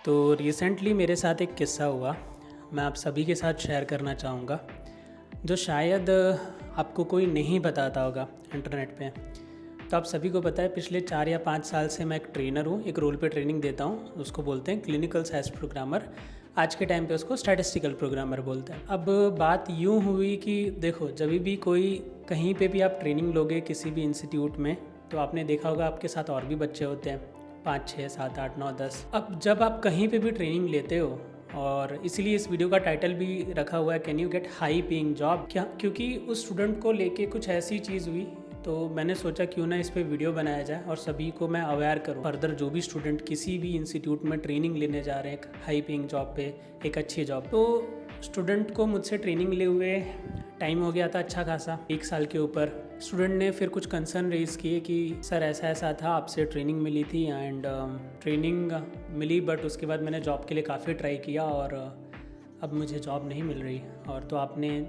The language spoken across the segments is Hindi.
तो रिसेंटली मेरे साथ एक किस्सा हुआ, मैं आप सभी के साथ शेयर करना चाहूँगा, जो शायद आपको कोई नहीं बताता होगा इंटरनेट पे। तो आप सभी को पता है, पिछले 4 या 5 साल से मैं एक ट्रेनर हूँ, एक रोल पे ट्रेनिंग देता हूँ। उसको बोलते हैं क्लिनिकल साइंस प्रोग्रामर। आज के टाइम पे उसको स्टैटिस्टिकल प्रोग्रामर बोलते हैं। अब बात यूँ हुई कि देखो, जब भी कोई कहीं पे भी आप ट्रेनिंग लोगे किसी भी इंस्टीट्यूट में, तो आपने देखा होगा आपके साथ और भी बच्चे होते हैं, 5, 6, 7, 8, 9, 10। अब जब आप कहीं पे भी ट्रेनिंग लेते हो, और इसीलिए इस वीडियो का टाइटल भी रखा हुआ है can you get high paying job. क्या? क्योंकि उस स्टूडेंट को लेके कुछ ऐसी चीज़ हुई, तो मैंने सोचा क्यों ना इस पे वीडियो बनाया जाए और सभी को मैं अवेयर करूँ। फर्दर जो भी स्टूडेंट किसी भी इंस्टीट्यूट में ट्रेनिंग लेने जा रहे हैं एक हाई पेइंग जॉब पे, एक अच्छी जॉब, तो स्टूडेंट को मुझसे ट्रेनिंग ले हुए टाइम हो गया था अच्छा खासा, 1 साल के ऊपर। स्टूडेंट ने फिर कुछ कंसर्न रेज़ किए कि सर ऐसा ऐसा था, आपसे ट्रेनिंग मिली थी एंड ट्रेनिंग मिली, बट उसके बाद मैंने जॉब के लिए काफ़ी ट्राई किया और अब मुझे जॉब नहीं मिल रही। और तो आपने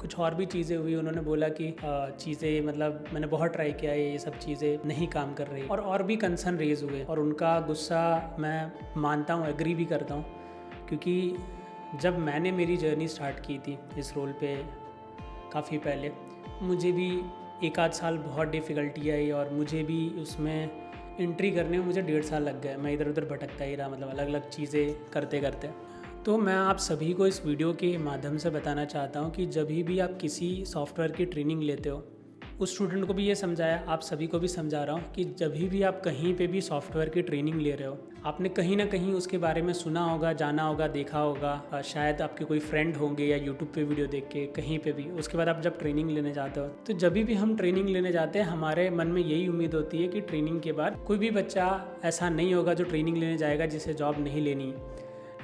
कुछ और भी चीज़ें हुई, उन्होंने बोला कि चीज़ें मतलब मैंने बहुत ट्राई किया, ये सब चीज़ें नहीं काम कर रही, और भी कंसर्न रेज़ हुए। और उनका गुस्सा मैं मानता हूँ, एग्री भी करता हूँ, क्योंकि जब मैंने मेरी जर्नी स्टार्ट की थी इस रोल पे काफ़ी पहले, मुझे भी 1 आध साल बहुत डिफ़िकल्टी आई और मुझे भी उसमें एंट्री करने में मुझे 1.5 साल लग गए। मैं इधर उधर भटकता ही रहा, मतलब अलग अलग चीज़ें करते करते। तो मैं आप सभी को इस वीडियो के माध्यम से बताना चाहता हूँ कि जब भी आप किसी सॉफ्टवेयर की ट्रेनिंग लेते हो, उस स्टूडेंट को भी ये समझाया, आप सभी को भी समझा रहा हूँ कि जब भी आप कहीं पे भी सॉफ्टवेयर की ट्रेनिंग ले रहे हो, आपने कहीं ना कहीं उसके बारे में सुना होगा, जाना होगा, देखा होगा, शायद आपके कोई फ्रेंड होंगे या यूट्यूब पे वीडियो देख के, कहीं पे भी। उसके बाद आप जब ट्रेनिंग लेने जाते हो, तो जब भी हम ट्रेनिंग लेने जाते हैं, हमारे मन में यही उम्मीद होती है कि ट्रेनिंग के बाद कोई भी बच्चा ऐसा नहीं होगा जो ट्रेनिंग लेने जाएगा जिसे जॉब नहीं लेनी।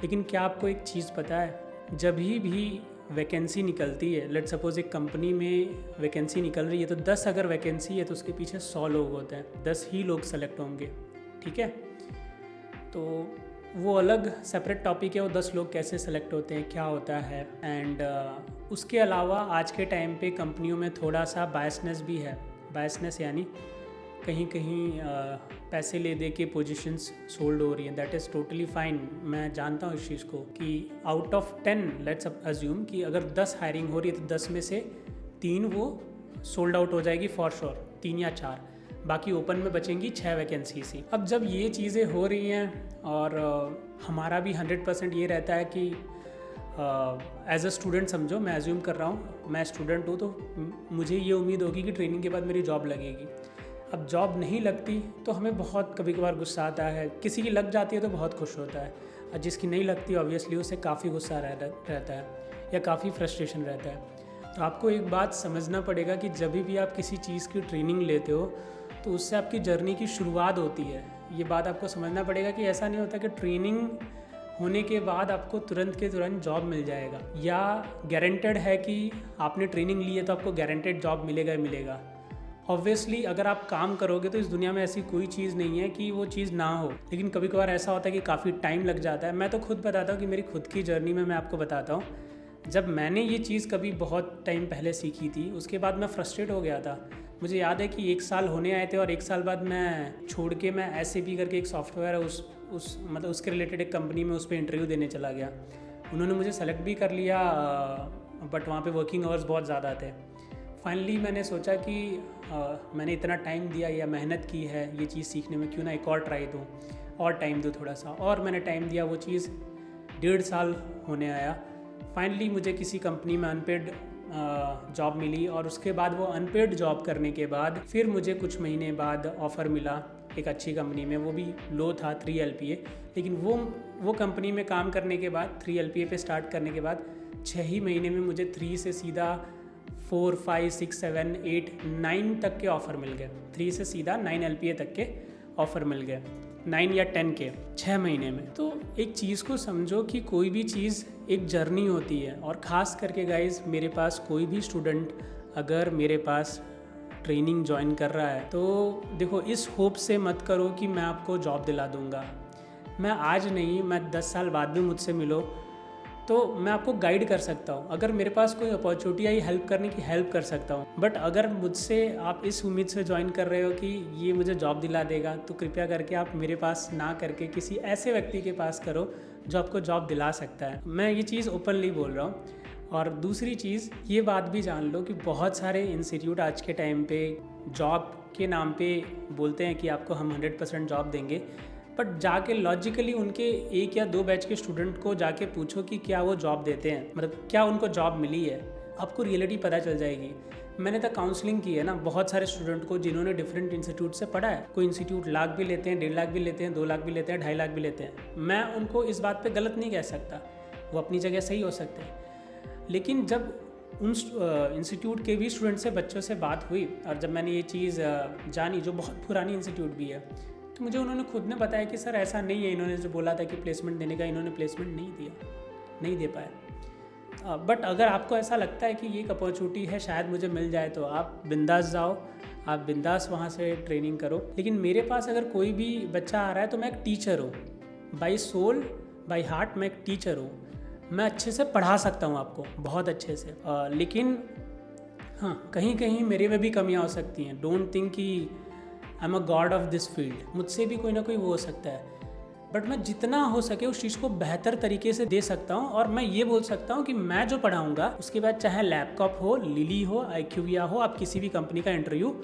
लेकिन क्या आपको एक चीज़ पता है, जब भी वैकेंसी निकलती है, लेट सपोज एक कंपनी में वैकेंसी निकल रही है, तो 10 अगर वैकेंसी है तो उसके पीछे 100 लोग होते हैं, 10 ही लोग सेलेक्ट होंगे, ठीक है। तो वो अलग सेपरेट टॉपिक है, वो 10 लोग कैसे सेलेक्ट होते हैं, क्या होता है। एंड उसके अलावा आज के टाइम पे कंपनियों में थोड़ा सा बायसनेस भी है। बायसनेस यानी कहीं कहीं पैसे ले दे के पोजीशंस सोल्ड हो रही हैं, दैट इज़ टोटली फाइन। मैं जानता हूँ इस चीज़ को कि आउट ऑफ 10 लेट्स अज्यूम कि अगर 10 हायरिंग हो रही है, तो 10 में से 3 वो सोल्ड आउट हो जाएगी फॉर श्योर, 3 या 4, बाकी ओपन में बचेंगी 6 वैकेंसी सी। अब जब ये चीज़ें हो रही हैं और हमारा भी 100% ये रहता है कि एज अ स्टूडेंट समझो, मैं एज्यूम कर रहा हूँ मैं स्टूडेंट हूँ, तो मुझे ये उम्मीद होगी कि ट्रेनिंग के बाद मेरी जॉब लगेगी। अब जॉब नहीं लगती तो हमें बहुत कभी कभार गुस्सा आता है, किसी की लग जाती है तो बहुत खुश होता है, और जिसकी नहीं लगती ऑब्वियसली उसे काफ़ी गुस्सा रहता है या काफ़ी फ्रस्ट्रेशन रहता है। तो आपको एक बात समझना पड़ेगा कि जब भी आप किसी चीज़ की ट्रेनिंग लेते हो, तो उससे आपकी जर्नी की शुरुआत होती है। ये बात आपको समझना पड़ेगा कि ऐसा नहीं होता कि ट्रेनिंग होने के बाद आपको तुरंत के तुरंत जॉब मिल जाएगा, या गारंटेड है कि आपने ट्रेनिंग ली है तो आपको गारंटेड जॉब मिलेगा ही मिलेगा। ऑब्वियसली अगर आप काम करोगे तो इस दुनिया में ऐसी कोई चीज़ नहीं है कि वो चीज़ ना हो, लेकिन कभी कभार ऐसा होता है कि काफ़ी टाइम लग जाता है। मैं तो खुद बताता हूँ कि मेरी खुद की जर्नी में मैं आपको बताता हूँ, जब मैंने ये चीज़ कभी बहुत टाइम पहले सीखी थी, उसके बाद मैं फ्रस्ट्रेट हो गया था। मुझे याद है कि 1 साल होने आए थे और 1 साल बाद मैं छोड़ के मैं SAP करके एक सॉफ्टवेयर है, उस मतलब उसके रिलेटेड एक कंपनी में उस पर इंटरव्यू देने चला गया। उन्होंने मुझे सेलेक्ट भी कर लिया, बट वहाँ पे वर्किंग आवर्स बहुत ज़्यादा थे। फाइनली मैंने सोचा कि मैंने इतना टाइम दिया या मेहनत की है ये चीज़ सीखने में, क्यों ना एक और ट्राई दूँ और टाइम दूँ थोड़ा सा। और मैंने टाइम दिया, वो चीज़ 1.5 साल होने आया। फाइनली मुझे किसी कंपनी में अनपेड जॉब मिली, और उसके बाद वो अनपेड जॉब करने के बाद फिर मुझे कुछ महीने बाद ऑफ़र मिला एक अच्छी कंपनी में, वो भी लो था 3 LPA। लेकिन वो कंपनी में काम करने के बाद 3 LPA पे स्टार्ट करने के बाद 6 ही महीने में मुझे 3 से सीधा 4, 5, 6, 7, 8, 9 तक के ऑफ़र मिल गए। 3 से सीधा 9 LPA तक के ऑफ़र मिल गए, 9 या 10 के 6 महीने में। तो एक चीज़ को समझो कि कोई भी चीज़ एक जर्नी होती है, और ख़ास करके गाइज़ मेरे पास कोई भी स्टूडेंट अगर मेरे पास ट्रेनिंग ज्वाइन कर रहा है, तो देखो इस होप से मत करो कि मैं आपको जॉब दिला दूँगा। मैं आज नहीं, मैं 10 साल बाद भी मुझसे मिलो तो मैं आपको गाइड कर सकता हूँ, अगर मेरे पास कोई अपॉर्चुनिटी आई हेल्प करने की, हेल्प कर सकता हूँ। बट अगर मुझसे आप इस उम्मीद से ज्वाइन कर रहे हो कि ये मुझे जॉब दिला देगा, तो कृपया करके आप मेरे पास ना करके किसी ऐसे व्यक्ति के पास करो जो आपको जॉब दिला सकता है। मैं ये चीज़ ओपनली बोल रहा हूँ। और दूसरी चीज़ ये बात भी जान लो कि बहुत सारे इंस्टीट्यूट आज के टाइम पे जॉब के नाम पे बोलते हैं कि आपको हम 100% जॉब देंगे, बट जाके लॉजिकली उनके 1 या 2 बैच के स्टूडेंट को जाके पूछो कि क्या वो जॉब देते हैं, मतलब क्या उनको जॉब मिली है, आपको रियलिटी पता चल जाएगी। मैंने तो काउंसलिंग की है ना बहुत सारे स्टूडेंट को जिन्होंने डिफरेंट इंस्टीट्यूट से पढ़ा है। कोई इंस्टीट्यूट लाख भी लेते हैं, 1.5 लाख भी लेते हैं, 2 लाख भी लेते हैं, 2.5 लाख भी लेते हैं। मैं उनको इस बात पे गलत नहीं कह सकता, वो अपनी जगह सही हो सकते हैं। लेकिन जब उन इंस्टीट्यूट के भी स्टूडेंट से, बच्चों से बात हुई और जब मैंने ये चीज़ जानी, जो बहुत पुरानी इंस्टीट्यूट भी है, तो मुझे उन्होंने खुद ने बताया कि सर ऐसा नहीं है, इन्होंने जो बोला था कि प्लेसमेंट देने का, इन्होंने प्लेसमेंट नहीं दिया, नहीं दे पाए। बट अगर आपको ऐसा लगता है कि ये एक अपॉर्चुनिटी है, शायद मुझे मिल जाए, तो आप बिंदास जाओ, आप बिंदास वहाँ से ट्रेनिंग करो। लेकिन मेरे पास अगर कोई भी बच्चा आ रहा है तो मैं एक टीचर हूँ, बाई सोल बाई हार्ट मैं एक टीचर हूँ। मैं अच्छे से पढ़ा सकता हूँ आपको, बहुत अच्छे से। लेकिन हाँ, कहीं कहीं मेरे में भी कमियाँ हो सकती हैं। डोंट थिंक कि I am a God of this field, मुझसे भी कोई ना कोई वो हो सकता है। बट मैं जितना हो सके उस चीज़ को बेहतर तरीके से दे सकता हूँ। और मैं ये बोल सकता हूँ कि मैं जो पढ़ाऊँगा उसके बाद चाहे लैपटॉप हो, लिली हो, IQVIA हो, आप किसी भी कंपनी का इंटरव्यू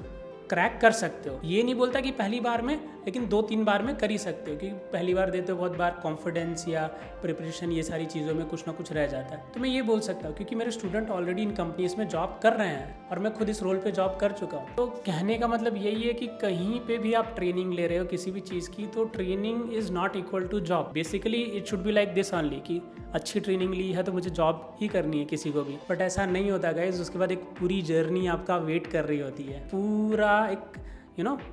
क्रैक कर सकते हो। ये नहीं बोलता कि पहली बार में, लेकिन 2-3 बार में कर ही सकते हो, क्योंकि पहली बार देते हो बहुत बार कॉन्फिडेंस या प्रिपरेशन, ये सारी चीज़ों में कुछ ना कुछ रह जाता है। तो मैं ये बोल सकता हूँ क्योंकि मेरे स्टूडेंट ऑलरेडी इन कंपनीज में जॉब कर रहे हैं और मैं खुद इस रोल पे जॉब कर चुका हूँ। तो कहने का मतलब यही है कि कहीं पे भी आप ट्रेनिंग ले रहे हो किसी भी चीज़ की, तो training is not equal to job. Basically it should be like this only, कि अच्छी ट्रेनिंग ली है तो मुझे जॉब ही करनी है किसी को भी। बट ऐसा नहीं होता गाइस, उसके बाद एक पूरी जर्नी आपका वेट कर रही होती है, पूरा एक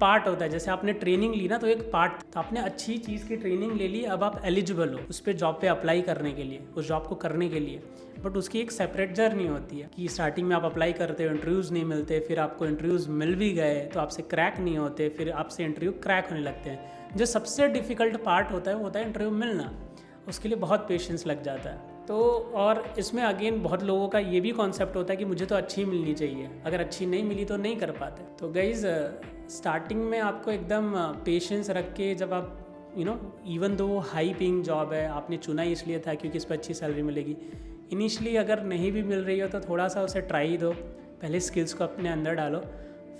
पार्ट होता है। जैसे आपने ट्रेनिंग ली ना, तो एक पार्ट, तो आपने अच्छी चीज़ की ट्रेनिंग ले ली, अब आप एलिजिबल हो उस पर जॉब पे अप्लाई करने के लिए, उस जॉब को करने के लिए। बट उसकी एक सेपरेट जर्नी होती है कि स्टार्टिंग में आप अप्लाई करते हो, इंटरव्यूज़ नहीं मिलते, फिर आपको इंटरव्यूज़ मिल भी गए तो आपसे क्रैक नहीं होते, फिर आपसे इंटरव्यू क्रैक होने लगते हैं। जो सबसे डिफ़िकल्ट पार्ट होता है वो होता है इंटरव्यू मिलना, उसके लिए बहुत पेशेंस लग जाता है। तो और इसमें अगेन बहुत लोगों का ये भी कॉन्सेप्ट होता है कि मुझे तो अच्छी मिलनी चाहिए, अगर अच्छी नहीं मिली तो नहीं कर पाते। तो गाइज़ स्टार्टिंग में आपको एकदम पेशेंस रख के, जब आप even though high paying job है, आपने चुना ही इसलिए था क्योंकि इस पर अच्छी सैलरी मिलेगी, इनिशियली अगर नहीं भी मिल रही हो तो थोड़ा सा उसे ट्राई दो, पहले स्किल्स को अपने अंदर डालो,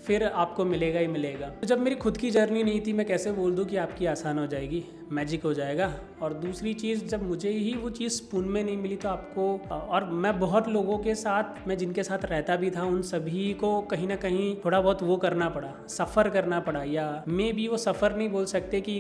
फिर आपको मिलेगा ही मिलेगा। तो जब मेरी खुद की जर्नी नहीं थी, मैं कैसे बोल दूं कि आपकी आसान हो जाएगी, मैजिक हो जाएगा। और दूसरी चीज़, जब मुझे ही वो चीज़ स्पून में नहीं मिली तो आपको, और मैं बहुत लोगों के साथ, मैं जिनके साथ रहता भी था, उन सभी को कहीं ना कहीं थोड़ा बहुत वो करना पड़ा, सफ़र करना पड़ा, या मे बी वो सफ़र नहीं बोल सकते कि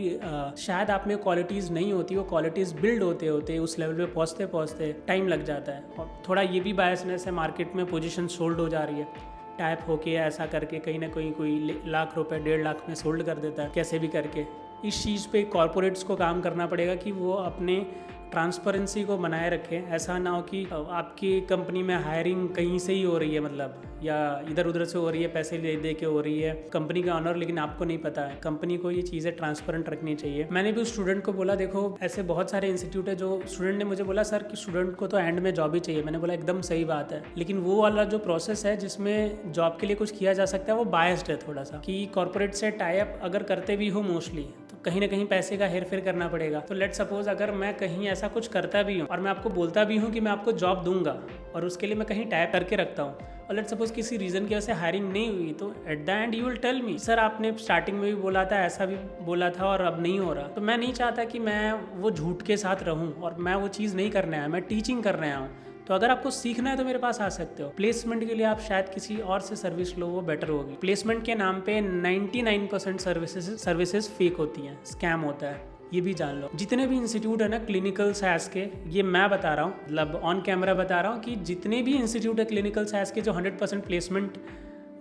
शायद आप में क्वालिटीज़ नहीं होती, वो क्वालिटीज़ बिल्ड होते होते उस लेवल पे पहुँचते पहुँचते टाइम लग जाता है। और थोड़ा ये भी बायसनेस है, मार्केट में पोजीशन सोल्ड हो जा रही है, टाइप होके ऐसा करके कहीं ना कहीं कोई लाख रुपए 1.5 लाख में सोल्ड कर देता है कैसे भी करके। इस चीज़ पे कॉर्पोरेट्स को काम करना पड़ेगा कि वो अपने ट्रांसपेरेंसी को बनाए रखें। ऐसा ना हो कि आपकी कंपनी में हायरिंग कहीं से ही हो रही है, मतलब या इधर उधर से हो रही है, पैसे ले दे के हो रही है कंपनी का ऑनर, लेकिन आपको नहीं पता है। कंपनी को ये चीज़ें ट्रांसपेरेंट रखनी चाहिए। मैंने भी उस स्टूडेंट को बोला, देखो ऐसे बहुत सारे इंस्टीट्यूट है, जो स्टूडेंट ने मुझे बोला सर कि स्टूडेंट को तो एंड में जॉब ही चाहिए। मैंने बोला एकदम सही बात है, लेकिन वो वाला जो प्रोसेस है जिसमें जॉब के लिए कुछ किया जा सकता है, वो बायस्ड है थोड़ा सा, कि कॉर्पोरेट से टाई अप अगर करते भी हो मोस्टली, तो कहीं ना कहीं पैसे का हेर फेर करना पड़ेगा। तो लेट सपोज अगर मैं कहीं ऐसा कुछ करता भी हूँ और मैं आपको बोलता भी हूँ कि मैं आपको जॉब दूंगा, और उसके लिए मैं कहीं टाइप करके रखता हूँ, और लेट सपोज किसी रीज़न की वजह से हायरिंग नहीं हुई, तो at the end you will tell me sir आपने स्टार्टिंग में भी बोला था, ऐसा भी बोला था और अब नहीं हो रहा। तो मैं नहीं चाहता कि मैं वो झूठ के साथ रहूँ, और मैं वो चीज़ नहीं करने आया, मैं टीचिंग करने आया हूँ। तो अगर आपको सीखना है तो मेरे पास आ सकते हो। प्लेसमेंट के लिए आप शायद किसी और से सर्विस लो, वो बेटर होगी। प्लेसमेंट के नाम पे 99% सर्विसेज फेक होती हैं, स्कैम होता है, ये भी जान लो। जितने भी इंस्टीट्यूट है ना क्लिनिकल साइंस के, ये मैं बता रहा हूँ, मतलब ऑन कैमरा बता रहा हूँ, कि जितने भी इंस्टीट्यूट है क्लिनिकल साइंस के जो 100% प्लेसमेंट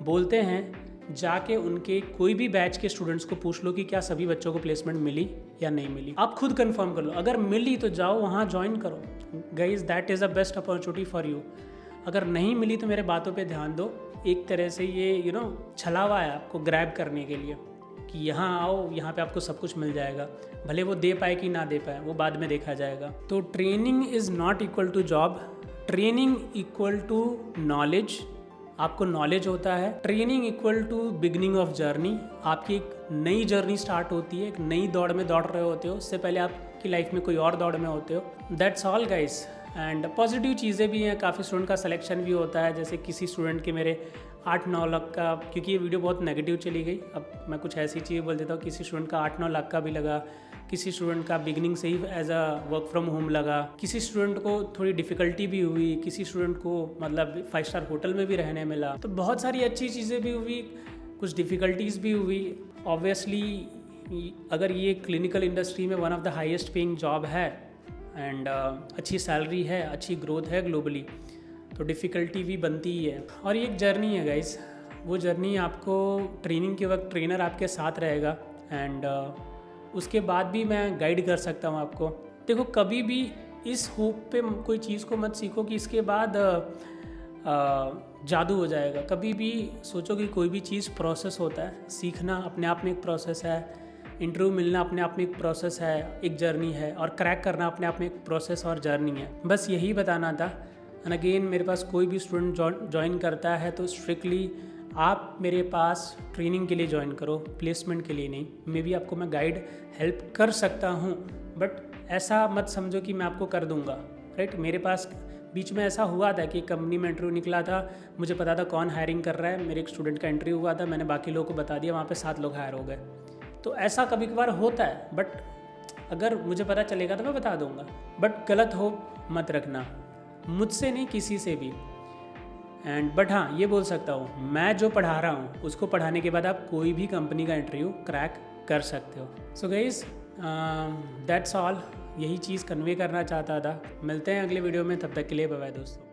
बोलते हैं, जाके उनके कोई भी बैच के स्टूडेंट्स को पूछ लो कि क्या सभी बच्चों को प्लेसमेंट मिली या नहीं मिली। आप खुद कंफर्म कर लो, अगर मिली तो जाओ वहाँ ज्वाइन करो। Guys that is the best opportunity for you. अगर नहीं मिली तो मेरे बातों पे ध्यान दो, एक तरह से ये छलावा है आपको ग्रैब करने के लिए कि यहाँ आओ, यहाँ पे आपको सब कुछ मिल जाएगा। भले वो दे पाए कि ना दे पाए, वो बाद में देखा जाएगा। तो training is not equal to job, training equal to knowledge. आपको नॉलेज होता है। Training equal to beginning of journey. आपकी एक नई जर्नी स्टार्ट होती है, एक नई दौड़ में दौड़ रहे होते हो, उससे पहले आपकी लाइफ में कोई और दौड़ में होते हो। That's all guys. And positive चीज़ें भी हैं, काफ़ी स्टूडेंट का सिलेक्शन भी होता है। जैसे किसी स्टूडेंट के मेरे 8-9 लाख का, क्योंकि ये वीडियो बहुत नेगेटिव चली गई, अब मैं कुछ ऐसी चीज़ बोल देता हूँ। किसी स्टूडेंट का 8-9 लाख का भी लगा, किसी स्टूडेंट का बिगनिंग से ही as a work from home लगा, किसी स्टूडेंट को थोड़ी डिफ़िकल्टी भी हुई, किसी स्टूडेंट को मतलब 5 स्टार होटल में भी रहने मिला। तो बहुत सारी अच्छी चीज़ें भी हुई, कुछ डिफ़िकल्टीज़ भी हुई। ऑब्वियसली अगर ये क्लिनिकल इंडस्ट्री में one of the highest paying job है एंड अच्छी सैलरी है, अच्छी ग्रोथ है ग्लोबली, तो डिफ़िकल्टी भी बनती ही है। और ये एक जर्नी है गाइस, वो जर्नी आपको ट्रेनिंग के वक्त ट्रेनर आपके साथ रहेगा एंड उसके बाद भी मैं गाइड कर सकता हूँ आपको। देखो, कभी भी इस होप पे कोई चीज़ को मत सीखो कि इसके बाद जादू हो जाएगा। कभी भी सोचो कि कोई भी चीज़ प्रोसेस होता है। सीखना अपने आप में एक प्रोसेस है, इंटरव्यू मिलना अपने आप में एक प्रोसेस है, एक जर्नी है, और क्रैक करना अपने आप में एक प्रोसेस और जर्नी है। बस यही बताना था। एंड अगेन, मेरे पास कोई भी स्टूडेंट ज्वाइन करता है तो स्ट्रिक्टली आप मेरे पास ट्रेनिंग के लिए ज्वाइन करो, प्लेसमेंट के लिए नहीं। मे बी आपको मैं गाइड हेल्प कर सकता हूँ, बट ऐसा मत समझो कि मैं आपको कर दूँगा, राइट। मेरे पास बीच में ऐसा हुआ था कि कंपनी में इंटरव्यू निकला था, मुझे पता था कौन हायरिंग कर रहा है, मेरे एक स्टूडेंट का इंटरव्यू हुआ था, मैंने बाकी लोगों को बता दिया, वहाँ पे 7 लोग हायर हो गए। तो ऐसा कभी कभार होता है, बट अगर मुझे पता चलेगा तो मैं बता दूंगा। बट गलत होप मत रखना, मुझसे नहीं, किसी से भी। एंड बट हाँ, ये बोल सकता हूँ, मैं जो पढ़ा रहा हूँ उसको पढ़ाने के बाद आप कोई भी कंपनी का इंटरव्यू क्रैक कर सकते हो। So guys, that's all. यही चीज़ कन्वे करना चाहता था। मिलते हैं अगले वीडियो में, तब तक के लिए बाय बाय दोस्तों।